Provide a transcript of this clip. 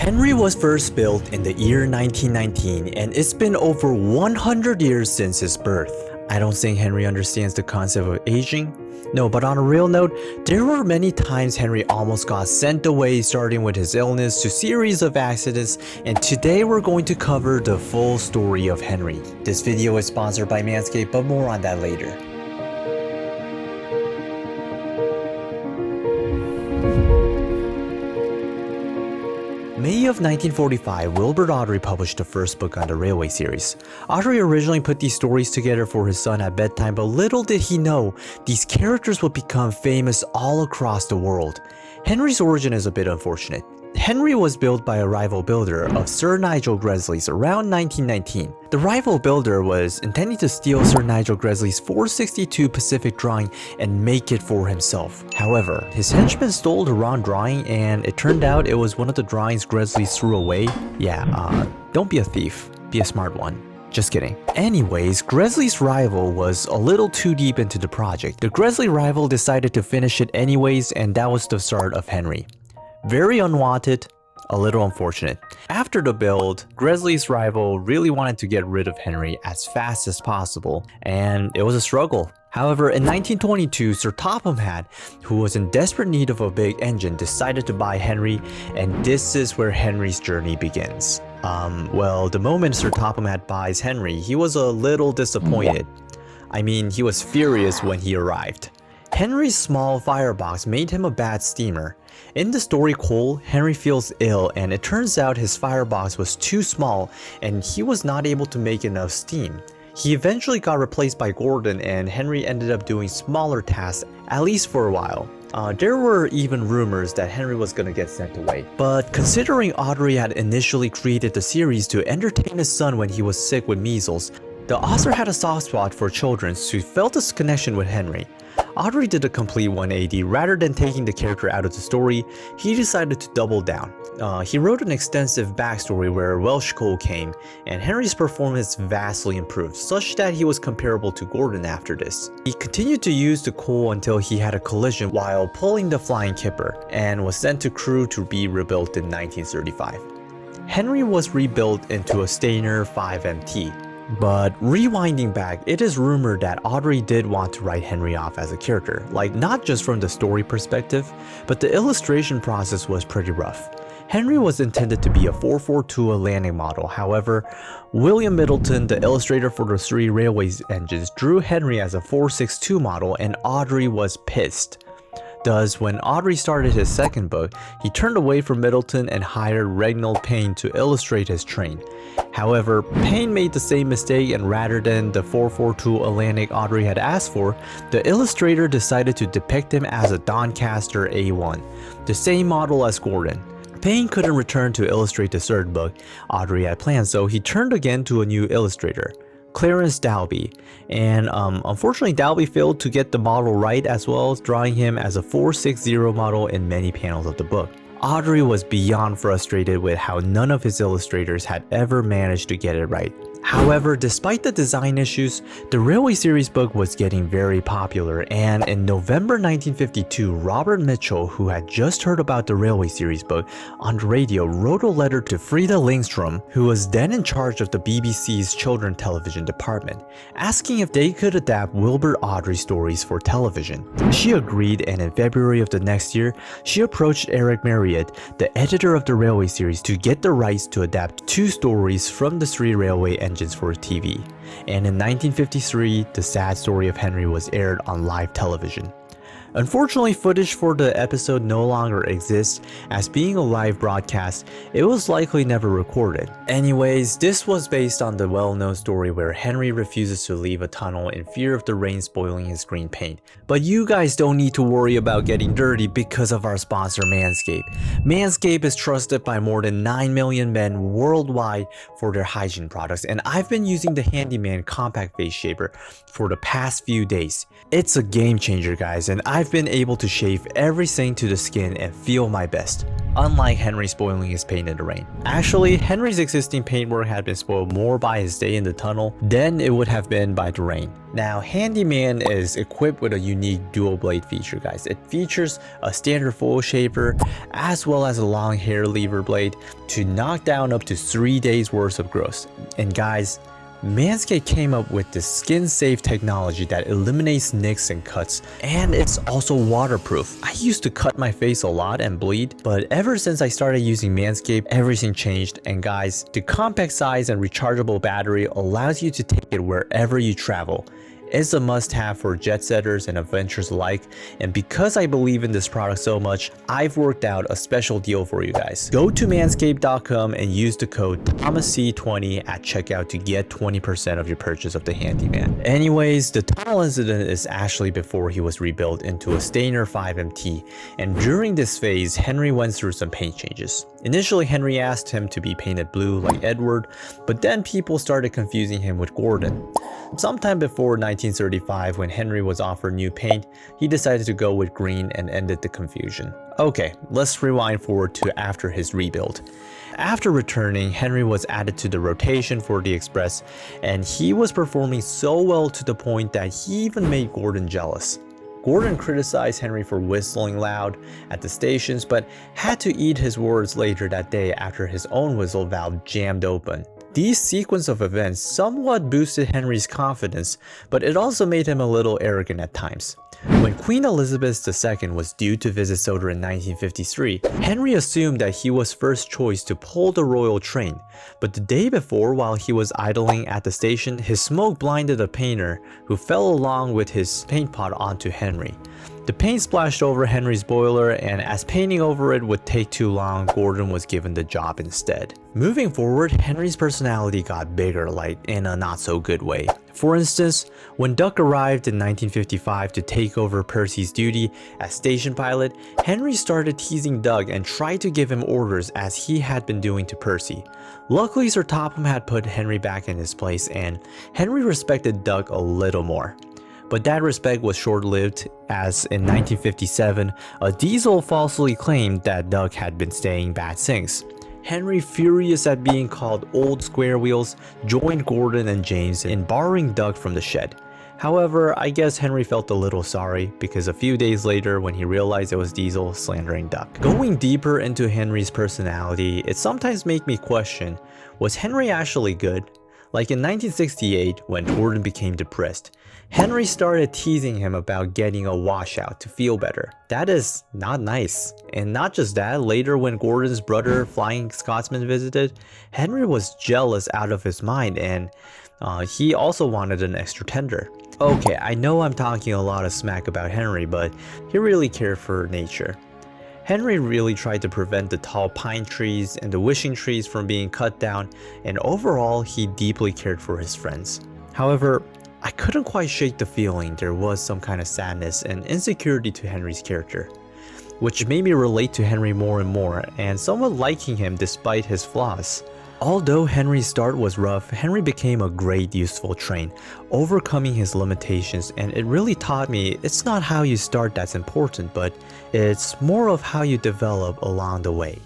Henry was first built in the year 1919 and it's been over 100 years since his birth. I don't think Henry understands the concept of aging. No, but on a real note, there were many times Henry almost got sent away, starting with his illness to series of accidents, and today we're going to cover the full story of Henry. This video is sponsored by Manscaped, but more on that later. May of 1945, Wilbur Awdry published the first book on the Railway series. Awdry originally put these stories together for his son at bedtime, but little did he know, these characters would become famous all across the world. Henry's origin is a bit unfortunate. Henry was built by a rival builder of Sir Nigel Gresley's around 1919. The rival builder was intending to steal Sir Nigel Gresley's 462 Pacific drawing and make it for himself. However, his henchman stole the wrong drawing and it turned out it was one of the drawings Gresley threw away. Yeah, don't be a thief, be a smart one. Just kidding. Anyways, Gresley's rival was a little too deep into the project. The Gresley rival decided to finish it anyways, and that was the start of Henry. Very unwanted, a little unfortunate. After the build, Gresley's rival really wanted to get rid of Henry as fast as possible, and it was a struggle. However, in 1922, Sir Topham Hatt, who was in desperate need of a big engine, decided to buy Henry, and this is where Henry's journey begins. Well, the moment Sir Topham Hatt buys Henry, he was a little disappointed. I mean, he was furious when he arrived. Henry's small firebox made him a bad steamer. In the story Cole, Henry feels ill and it turns out his firebox was too small and he was not able to make enough steam. He eventually got replaced by Gordon and Henry ended up doing smaller tasks, at least for a while. There were even rumors that Henry was gonna get sent away. But considering Awdry had initially created the series to entertain his son when he was sick with measles, the author had a soft spot for children who felt this connection with Henry. Awdry did a complete 180. Rather than taking the character out of the story, he decided to double down. He wrote an extensive backstory where Welsh Cole came, and Henry's performance vastly improved, such that he was comparable to Gordon after this. He continued to use the Cole until he had a collision while pulling the Flying Kipper, and was sent to crew to be rebuilt in 1935. Henry was rebuilt into a Stainer 5MT. But rewinding back, it is rumored that Awdry did want to write Henry off as a character, like not just from the story perspective, but the illustration process was pretty rough. Henry was intended to be a 442 Atlantic model, however, William Middleton, the illustrator for the 3 railways engines, drew Henry as a 462 model and Awdry was pissed. Thus, when Awdry started his second book, he turned away from Middleton and hired Reginald Payne to illustrate his train. However, Payne made the same mistake and rather than the 442 Atlantic Awdry had asked for, the illustrator decided to depict him as a Doncaster A1, the same model as Gordon. Payne couldn't return to illustrate the third book Awdry had planned, so he turned again to a new illustrator, Clarence Dalby, and unfortunately Dalby failed to get the model right as well as drawing him as a 460 model in many panels of the book. Awdry was beyond frustrated with how none of his illustrators had ever managed to get it right. However, despite the design issues, the Railway series book was getting very popular, and in November 1952, Robert Mitchell, who had just heard about the Railway series book on the radio, wrote a letter to Frida Lindstrom, who was then in charge of the BBC's children's television department, asking if they could adapt Wilbur Awdry stories for television. She agreed, and in February of the next year, she approached Eric Marriott, the editor of the Railway series, to get the rights to adapt 2 stories from the 3 railway engines for TV. And in 1953, the sad story of Henry was aired on live television. Unfortunately, footage for the episode no longer exists, as being a live broadcast, it was likely never recorded. Anyways, this was based on the well-known story where Henry refuses to leave a tunnel in fear of the rain spoiling his green paint. But you guys don't need to worry about getting dirty because of our sponsor Manscaped. Manscaped is trusted by more than 9 million men worldwide for their hygiene products, and I've been using the Handyman Compact Face Shaver for the past few days. It's a game changer, guys, and I I've been able to shave every stain to the skin and feel my best, unlike Henry spoiling his paint in the rain. Actually, Henry's existing paintwork had been spoiled more by his day in the tunnel than it would have been by the rain. Now, Handyman is equipped with a unique dual blade feature, guys. It features a standard foil shaver as well as a long hair lever blade to knock down up to 3 days worth of growth. And guys, Manscaped came up with this skin-safe technology that eliminates nicks and cuts, and it's also waterproof. I used to cut my face a lot and bleed, but ever since I started using Manscaped, everything changed. And guys, the compact size and rechargeable battery allows you to take it wherever you travel. It's a must-have for jet setters and adventurers alike, and because I believe in this product so much, I've worked out a special deal for you guys. Go to manscaped.com and use the code ThomasC20 at checkout to get 20% of your purchase of the Handyman. Anyways, the tunnel incident is actually before he was rebuilt into a Stainer 5MT, and during this phase, Henry went through some paint changes. Initially, Henry asked him to be painted blue like Edward, but then people started confusing him with Gordon. Sometime before 1935, when Henry was offered new paint, he decided to go with green and ended the confusion. Okay, let's rewind forward to after his rebuild. After returning, Henry was added to the rotation for the Express, and he was performing so well to the point that he even made Gordon jealous. Gordon criticized Henry for whistling loud at the stations, but had to eat his words later that day after his own whistle valve jammed open. These sequence of events somewhat boosted Henry's confidence, but it also made him a little arrogant at times. When Queen Elizabeth II was due to visit Sodor in 1953, Henry assumed that he was first choice to pull the royal train, but the day before, while he was idling at the station, his smoke blinded a painter who fell along with his paint pot onto Henry. The paint splashed over Henry's boiler, and as painting over it would take too long, Gordon was given the job instead. Moving forward, Henry's personality got bigger, like in a not so good way. For instance, when Duck arrived in 1955 to take over Percy's duty as station pilot, Henry started teasing Doug and tried to give him orders as he had been doing to Percy. Luckily, Sir Topham had put Henry back in his place, and Henry respected Doug a little more. But that respect was short-lived, as in 1957, a diesel falsely claimed that Doug had been staying bad sinks. Henry, furious at being called old square wheels, joined Gordon and James in borrowing Doug from the shed. However, I guess Henry felt a little sorry, because a few days later when he realized it was Diesel slandering Duck. Going deeper into Henry's personality, it sometimes made me question, was Henry actually good? Like in 1968, when Gordon became depressed, Henry started teasing him about getting a washout to feel better. That is not nice. And not just that, later when Gordon's brother, Flying Scotsman, visited, Henry was jealous out of his mind, and he also wanted an extra tender. Okay, I know I'm talking a lot of smack about Henry, but he really cared for nature. Henry really tried to prevent the tall pine trees and the wishing trees from being cut down, and overall he deeply cared for his friends. However, I couldn't quite shake the feeling there was some kind of sadness and insecurity to Henry's character, which made me relate to Henry more and more, and somewhat liking him despite his flaws. Although Henry's start was rough, Henry became a great useful train, overcoming his limitations, and it really taught me it's not how you start that's important, but it's more of how you develop along the way.